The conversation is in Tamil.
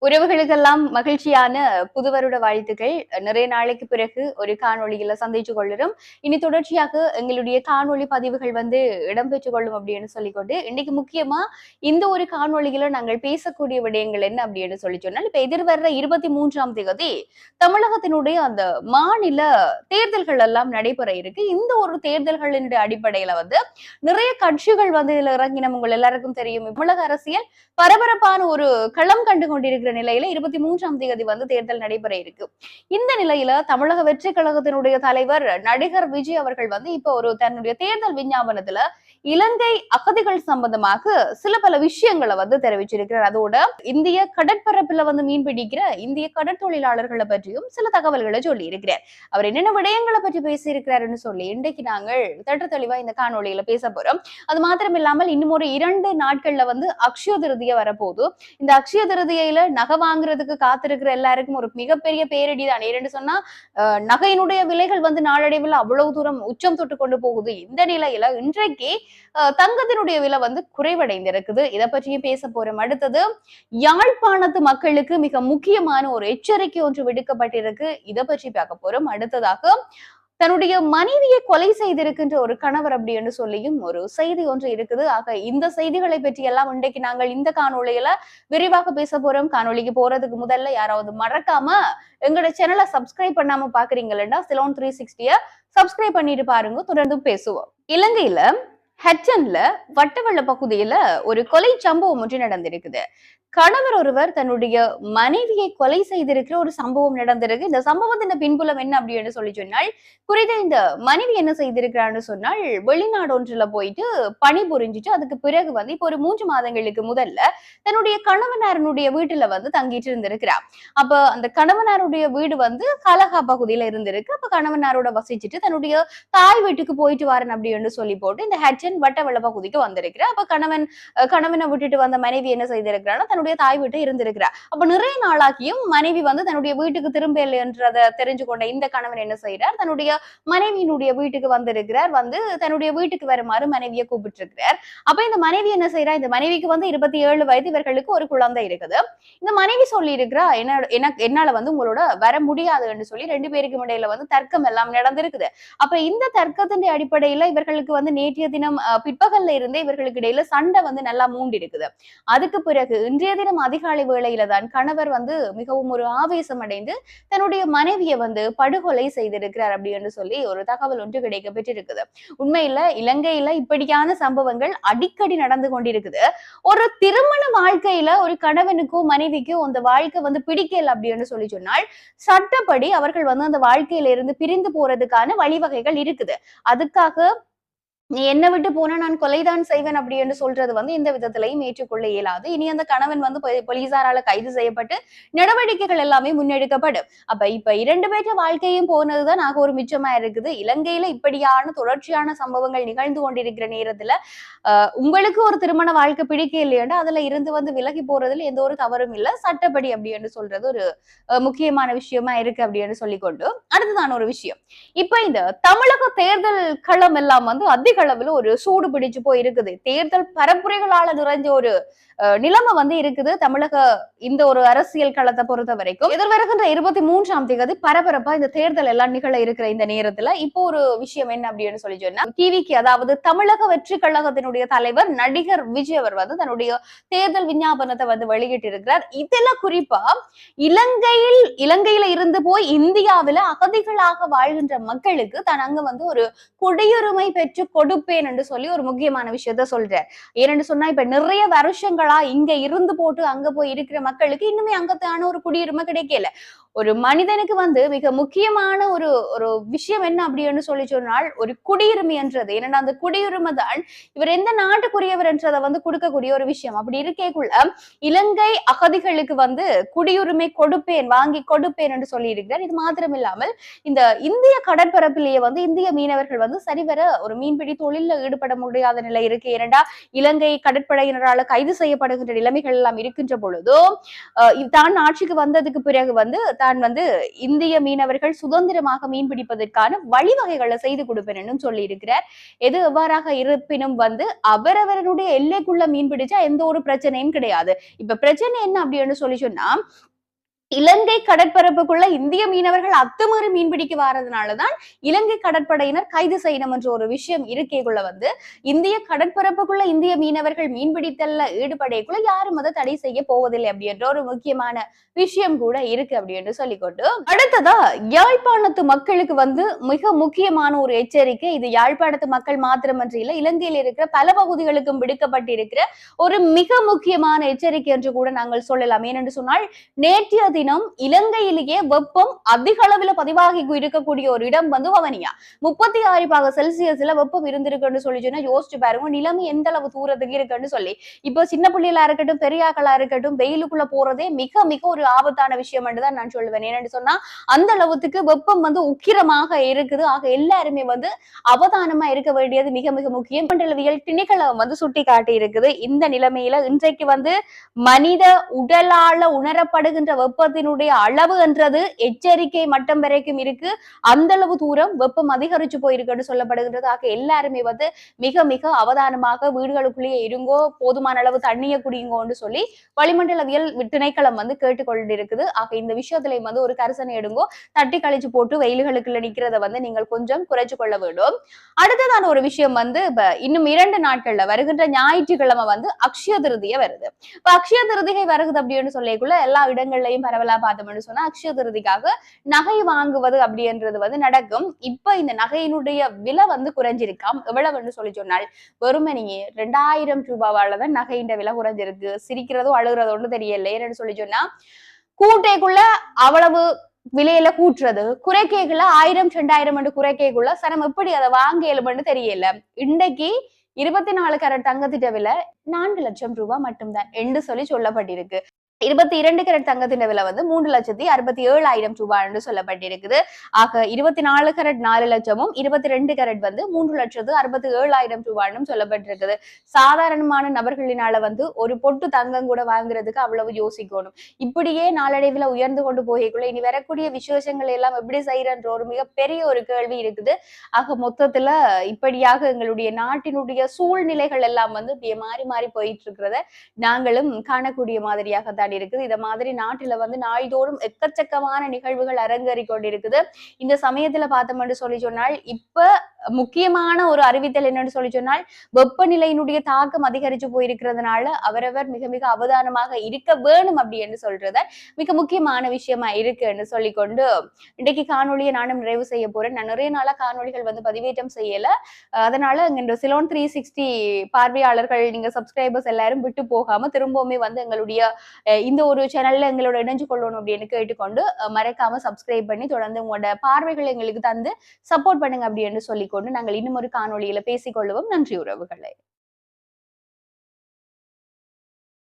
உறவுகளுக்கெல்லாம் மகிழ்ச்சியான புதுவருட வாழ்த்துக்கள். நிறைய நாளைக்கு பிறகு ஒரு காணொளியில சந்திச்சு கொள்ளுறோம். இனி தொடர்ச்சியாக எங்களுடைய காணொளி பதிவுகள் இடம்பெற்றுக் கொள்ளும் அப்படின்னு சொல்லிக்கொண்டு, இன்னைக்கு முக்கியமா இந்த ஒரு காணொளியில நாங்கள் பேசக்கூடிய விடயங்கள் என்ன அப்படின்னு சொல்லி சொன்னால், இப்ப எதிர்வர்ற 23ஆம் தேதி தமிழகத்தினுடைய அந்த மாநில தேர்தல்கள் எல்லாம் நடைபெற இருக்கு. இந்த ஒரு தேர்தல்களின் அடிப்படையில நிறைய கட்சிகள் இதுல இறங்கின உங்கள் எல்லாருக்கும் தெரியும். தமிழக அரசியல் பரபரப்பான ஒரு களம் கண்டு கொண்டிருக்கிற நிலையில 23ஆம் தேதி தேர்தல் நடைபெற இருக்கு. இந்த நிலையில தமிழக வெற்றி கழகத்தினுடைய தலைவர் நடிகர் விஜய் அவர்கள் இப்ப ஒரு தன்னுடைய தேர்தல் விஞ்ஞாபனத்துல இலங்கை அகதிகள் சம்பந்தமாக சில பல விஷயங்களை தெரிவிச்சிருக்கிறார். அதோட இந்திய கடற்பரப்புல மீன் பிடிக்கிற இந்திய கடற்தொழிலாளர்களை பற்றியும் சில தகவல்களை சொல்லி இருக்கிறார். அவர் என்னென்ன விடயங்களை பற்றி பேசியிருக்கிறாருன்னு சொல்லி இன்றைக்கு நாங்கள் தட்டு தெளிவா இந்த காணொலியில பேச போறோம். அது மாத்திரம் இல்லாமல் இன்னும் ஒரு 2 நாட்கள்ல அக்ஷய திருதியை வரப்போகுது. இந்த அக்ஷய திருதியில நகை வாங்குறதுக்கு காத்திருக்கிற எல்லாருக்கும் ஒரு மிகப்பெரிய பேரிடி தான். ஏன்னு சொன்னா நகையினுடைய விலைகள் நாளடைவில் அவ்வளவு தூரம் உச்சம் தொட்டு கொண்டு போகுது. இந்த நிலையில இன்றைக்கு தங்கத்தினுடைய விலை குறைவடைந்திருக்குது. இதை பற்றியும் பேச போறோம். அடுத்தது யாழ்ப்பாணத்து மக்களுக்கு மிக முக்கியமான ஒரு எச்சரிக்கை ஒன்று விடுக்கப்பட்டிருக்கு. இதை பற்றி பார்க்க போறோம். அடுத்ததாக தன்னுடைய மனைவியை கொலை செய்திருக்கின்ற ஒரு கணவர் அப்படி என்று சொல்லியும் ஒரு செய்தி ஒன்று இருக்குது. ஆக இந்த செய்திகளை பற்றி எல்லாம் இன்றைக்கு நாங்கள் இந்த காணொலியில விரிவாக பேச போறோம். காணொலிக்கு போறதுக்கு முதல்ல யாராவது மறக்காம எங்களோட சேனலை சப்ஸ்கிரைப் பண்ணாம பாக்குறீங்கன்னா சிலோன் 360 சப்ஸ்கிரைப் பண்ணிட்டு பாருங்க. தொடர்ந்து பேசுவோம். இலங்கையில ஹெட்டன்ல வட்டவள்ள பகுதியில ஒரு கொலை சம்பவம் ஒன்று நடந்திருக்குது. கணவர் ஒருவர் தன்னுடைய மனைவியை கொலை செய்திருக்கிற ஒரு சம்பவம் நடந்திருக்கு. இந்த சம்பவத்தின் பின்புலம் என்ன அப்படின்னு சொல்லி சொன்னால், குறித்த இந்த மனைவி என்ன செய்திருக்கிறான்னு சொன்னால், வெளிநாடு ஒன்றுல போயிட்டு பணி புரிஞ்சிட்டு அதுக்கு பிறகு இப்ப ஒரு 3 மாதங்களுக்கு முதல்ல தன்னுடைய கணவனாரனுடைய வீட்டுல தங்கிட்டு இருந்திருக்கிறார். அப்ப அந்த கணவனாருடைய வீடு கலகா பகுதியில இருந்திருக்கு. அப்ப கணவனாரோட வசிச்சுட்டு தன்னுடைய தாய் வீட்டுக்கு போயிட்டு வரேன் அப்படின்னு சொல்லி போட்டு இந்த ஹெட்டன் வட்டவள்ள பகுதிக்கு வந்திருக்கிறார். அப்ப கணவனை விட்டுட்டு வந்த மனைவி என்ன செய்திருக்கிறான்னா தன்னுடைய தாய் வீட்டை இருந்திருக்கிறார். அப்ப நிறைய நாளாகியும் மனைவி தன்னுடைய வீட்டுக்கு திரும்ப இல்லைன்றதை தெரிஞ்சு கொண்ட இந்த கணவன் என்ன செய்யறார், தன்னுடைய மனைவியினுடைய வீட்டுக்கு வந்திருக்கிறார். தன்னுடைய வீட்டுக்கு வருமாறு மனைவியை கூப்பிட்டு இருக்கிறார். அப்ப இந்த மனைவி என்ன செய்யறா, இந்த மனைவிக்கு 27 வயது, இவர்களுக்கு ஒரு குழந்தை இருக்குது. இந்த மனைவி சொல்லி இருக்கிறா, என்னால உங்களோட வர முடியாதுன்னு சொல்லி 2 பேருக்கு இடையில தர்க்கம் எல்லாம் நடந்திருக்குது. அப்ப இந்த தர்க்கத்தின் அடிப்படையில இவர்களுக்கு நேற்றைய தினம் பிற்பகல்ல இருந்தே இவர்களுக்கு இடையில சண்டை நல்லா மூண்டி இருக்குது. அதுக்கு பிறகு இன்றைய தினம் அதிகாலை வேளையில தான் கணவர் மிகவும் ஒரு ஆவேசம் அடைந்து தன்னுடைய மனைவியை படுகொலை செய்திருக்கிறார் அப்படின்னு சொல்லி ஒரு தகவல் ஒன்று கிடைக்க பெற்றிருக்குது. உண்மையில இலங்கையில இப்படியான சம்பவங்கள் அடிக்கடி நடந்து கொண்டிருக்குது. ஒரு திருமண வாழ்க்கையில ஒரு கணவனுக்கோ மனைவிக்கோ அந்த வாழ்க்கை பிடிக்கல அப்படின்னு சொல்லி சொன்னால் சட்டப்படி அவர்கள் அந்த வாழ்க்கையில இருந்து பிரிந்து போறதுக்கான வழிவகைகள் இருக்குது. அதுக்காக நீ என்ன விட்டு போனா நான் கொலைதான் செய்வேன் அப்படி என்று சொல்றது எந்த விதத்திலையும் ஏற்றுக்கொள்ள இயலாது. இனி அந்த கணவன் போலீசாரால கைது செய்யப்பட்டு நடவடிக்கைகள் எல்லாமே முன்னெடுக்கப்படும். அப்ப இப்ப 2 பேற்ற வாழ்க்கையும் போனதுதான் ஆக ஒரு மிச்சமா இருக்குது. இலங்கையில இப்படியான தொடர்ச்சியான சம்பவங்கள் நிகழ்ந்து கொண்டிருக்கிற நேரத்துல உங்களுக்கு ஒரு திருமண வாழ்க்கை பிடிக்க இல்லையா அதுல இருந்து விலகி போறதுல எந்த ஒரு தவறும் இல்லை. சட்டப்படி அப்படி என்று சொல்றது ஒரு முக்கியமான விஷயமா இருக்கு அப்படின்னு சொல்லிக்கொண்டு அடுத்ததான ஒரு விஷயம், இப்ப இந்த தமிழக தேர்தல் களம் எல்லாம் அதிக அளவுல ஒரு சூடு பிடிச்சு போய் இருக்குது. தேர்தல் பரப்புரைகளால நிறைஞ்ச ஒரு நிலைமை இருக்குது தமிழக இந்த ஒரு அரசியல் களத்தை பொறுத்த வரைக்கும். எதிர்வருகின்ற 23ஆம் தேதி பரபரப்பா இந்த தேர்தல் எல்லாம் நிகழ இருக்கிற இந்த நேரத்துல இப்போ ஒரு விஷயம் என்ன அப்படின்னு சொல்லி சொன்னா, டிவிக்கு அதாவது தமிழக வெற்றி கழகத்தினுடைய தலைவர் நடிகர் விஜய் அவர் தன்னுடைய தேர்தல் விஞ்ஞாபனத்தை வெளியிட்டு இருக்கிறார். இதெல்லாம் குறிப்பா இலங்கையில இருந்து போய் இந்தியாவில அகதிகளாக வாழ்கின்ற மக்களுக்கு தான் அங்க ஒரு குடியுரிமை பெற்று கொடுப்பேன் என்று சொல்லி ஒரு முக்கியமான விஷயத்த சொல்றார். ஏன்னு சொன்னா இப்ப நிறைய வருஷங்களா இங்க இருந்து போட்டு அங்க போய் இருக்கிற மக்களுக்கு இன்னுமே அங்கத்தான ஒரு குடியுரிமை கிடைக்கல. ஒரு மனிதனுக்கு மிக முக்கியமான ஒரு விஷயம் என்ன அப்படின்னு சொல்லி சொன்னால் ஒரு குடியுரிமை என்றது. ஏன்னா அந்த குடியுரிமை தான் இவர் எந்த நாட்டுக்குரியவர் என்றதை கொடுக்கக்கூடிய ஒரு விஷயம். அப்படி இருக்கேக்குள்ள இலங்கை அகதிகளுக்கு குடியுரிமை கொடுப்பேன், வாங்கி கொடுப்பேன் என்று சொல்லி இருக்கிறார். இது மாத்திரம் இல்லாமல் இந்த இந்திய கடற்பரப்பிலேயே இந்திய மீனவர்கள் சரிவர ஒரு மீன்பிடி தொழில ஈடுபட முடியாத நிலை இருக்கு. ஏனென்றா இலங்கை கடற்படையினரால கைது செய்யப்படுகின்ற நிலைமைகள் எல்லாம் இருக்கின்ற பொழுதும் தான் ஆட்சிக்கு வந்ததுக்கு பிறகு தான் இந்திய மீனவர்கள் சுதந்திரமாக மீன் பிடிப்பதற்கான வழிவகைகளை செய்து கொடுப்பேன் சொல்லி இருக்கிறார். எது எவ்வாறாக இருப்பினும் அவரவருடைய எல்லைக்குள்ள மீன் பிடிச்சா எந்த ஒரு பிரச்சனையும் கிடையாது. இப்ப பிரச்சனை என்ன அப்படின்னு சொல்லி சொன்னா, இலங்கை கடற்பரப்புக்குள்ள இந்திய மீனவர்கள் அத்துமீறி மீன்பிடிக்க வாரதுனாலதான் இலங்கை கடற்படையினர் கைது செய்யணும் என்ற ஒரு விஷயம் இருக்கைக்குள்ள இந்திய கடற்பரப்புக்குள்ள இந்திய மீனவர்கள் மீன்பிடித்தல்ல ஈடுபடைக்குள்ள யாரும் அதை தடை செய்ய போவதில்லை அப்படின்ற ஒரு முக்கியமான விஷயம் கூட இருக்கு அப்படின்னு சொல்லிக்கொண்டு, அடுத்ததா யாழ்ப்பாணத்து மக்களுக்கு மிக முக்கியமான ஒரு எச்சரிக்கை. இது யாழ்ப்பாணத்து மக்கள் மாத்திரமன்றி இல்ல, இலங்கையில் இருக்கிற பல பகுதிகளுக்கும் விடுக்கப்பட்டிருக்கிற ஒரு மிக முக்கியமான எச்சரிக்கை என்று கூட நாங்கள் சொல்லலாம். ஏனென்று சொன்னால், நேற்றைய தினம் இலங்கையிலேயே வெப்பம் அதிக அளவில் பதிவாகி இருக்கக்கூடிய ஒரு இடம் வவனியா. 36°C வெப்பம் இருந்திருக்குன்னு சொல்லி சொன்னா யோசிச்சு பாருங்க, நிலைமை எந்த அளவு தூரத்துக்கு இருக்குன்னு சொல்லி. இப்போ சின்ன பிள்ளைகளா இருக்கட்டும், பெரியாக்களா இருக்கட்டும், வெயிலுக்குள்ள போறதே மிக மிக ஒரு ஆபத்தான விஷயம் தான் நான் சொல்லுவேன். ஏன்னு சொன்னா அந்த அளவுக்கு வெப்பம் உக்கிரமாக இருக்குது. ஆக எல்லாருமே அவதானமா இருக்க வேண்டியது மிக மிக முக்கியம். மண்டலவியல் திணைக்களம் சுட்டி காட்டி இருக்குது. இந்த நிலைமையில இன்றைக்கு மனித உடலால உணரப்படுகின்ற வெப்பத்தினுடைய அளவு என்றது எச்சரிக்கை மட்டம் வரைக்கும் இருக்கு. அந்த அளவு தூரம் வெப்பம் அதிகரிச்சு போயிருக்குன்னு சொல்லப்படுகின்றது. ஆக எல்லாருமே மிக மிக அவதானமாக வீடுகளுக்குள்ளேயே இருங்கோ, போதுமான அளவு தண்ணிய குடிங்கோன்னு சொல்லி வளிமண்டலவியல் திணைக்களம் கேட்டுக்கொண்டிருக்குது. ஆக இந்த விஷயத்திலையும் ஒரு கரிசனை எடுங்கோ, தட்டி கழிச்சு போட்டு வெயில்களுக்குள்ள நிக்கிறத நீங்கள் கொஞ்சம் குறைச்சு கொள்ள வேண்டும். அடுத்ததான ஒரு விஷயம் இன்னும் 2 நாட்கள்ல வருகின்ற ஞாயிற்றுக்கிழமை அக்ஷய திருதியை வருது. இப்ப அக்ஷய திருதிகை வருகுது அப்படின்னு சொல்லிக்குள்ள எல்லா இடங்கள்லயும் பரவலா பார்த்தோம்னு சொன்னா அக்ஷய திருதிக்காக நகை வாங்குவது அப்படின்றது நடக்கும். இப்ப இந்த நகையினுடைய விலை குறைஞ்சிருக்காம். எவ்வளவுன்னு சொல்லி சொன்னால் வெறுமனையே 2000 ரூபாவாலதான் நகையின் விலை குறைஞ்சிருக்கு. சிரிக்கிறதோ அழுகிறதோன்னு தெரியல. ஏன்னு சொல்லி சொன்னா கூட்டைக்குள்ள அவ்வளவு விலையில கூட்டுறது, குறைக்கைக்குள்ள 1000 2000 குறைக்கைக்குள்ள சனம் எப்படி அதை வாங்க இயலும்னு தெரியல. இன்றைக்கு 24 கேரட் தங்கத்திட்ட விலை 4 லட்சம் ரூபாய் மட்டும்தான் என்று சொல்லி சொல்லப்பட்டிருக்கு. 22 கேரட் தங்கத்தின் விலை 3,67,000 ரூபாய் என்று சொல்லப்பட்டிருக்குது. ஆக 24 கேரட் 4 லட்சமும் 22 கேரட் 3,67,000 ரூபாயும் சொல்லப்பட்டிருக்குது. சாதாரணமான நபர்களினால ஒரு பொட்டு தங்கம் கூட வாங்குறதுக்கு அவ்வளவு யோசிக்கணும். இப்படியே நாளடைவில் உயர்ந்து கொண்டு போகக்குள்ள இனி வரக்கூடிய விசேஷங்கள் எல்லாம் எப்படி செய்யறன்ற ஒரு மிகப்பெரிய ஒரு கேள்வி இருக்குது. ஆக மொத்தத்துல இப்படியாக எங்களுடைய நாட்டினுடைய சூழ்நிலைகள் எல்லாம் மாறி மாறி போயிட்டு இருக்கிறத நாங்களும் காணக்கூடிய மாதிரியாக இருக்குது. இத மாதிரி நாட்டில நாள்தோறும் எக்கச்சக்கமான நிகழ்வுகள் அரங்கேறி கொண்டிருக்குது. இந்த சமயத்துல பார்த்தோம்னு சொல்லி சொன்னால் இப்ப முக்கியமான ஒரு அறிவித்தல் என்னன்னு சொல்லி சொன்னால் வெப்பநிலையினுடைய தாக்கம் அதிகரிச்சு போயிருக்கிறதுனால அவரவர் மிக மிக அவதானமாக இருக்க வேணும் அப்படி என்று சொல்றத மிக முக்கியமான விஷயமா இருக்குன்னு சொல்லிக்கொண்டு இன்றைக்கு காணொலியை நானும் நிறைவு செய்ய போறேன். நான் நிறைய நாளா காணொலிகள் பதிவேற்றம் செய்யல. அதனால இந்த சிலோன் 360 பார்வையாளர்கள், நீங்க சப்ஸ்கிரைபர்ஸ் எல்லாரும் விட்டு போகாம திரும்பவுமே எங்களுடைய இந்த ஒரு சேனல்ல எங்களோட இணைஞ்சு கொள்ளணும் அப்படின்னு கேட்டுக்கொண்டு மறக்காம சப்ஸ்கிரைப் பண்ணி தொடர்ந்து உங்களோட பார்வைகளை எங்களுக்கு தந்து சப்போர்ட் பண்ணுங்க அப்படின்னு சொல்லிக்கொண்டு நாங்கள் இன்னும் ஒரு காணொலியில பேசிக்கொள்வோம். நன்றி உறவுகளை.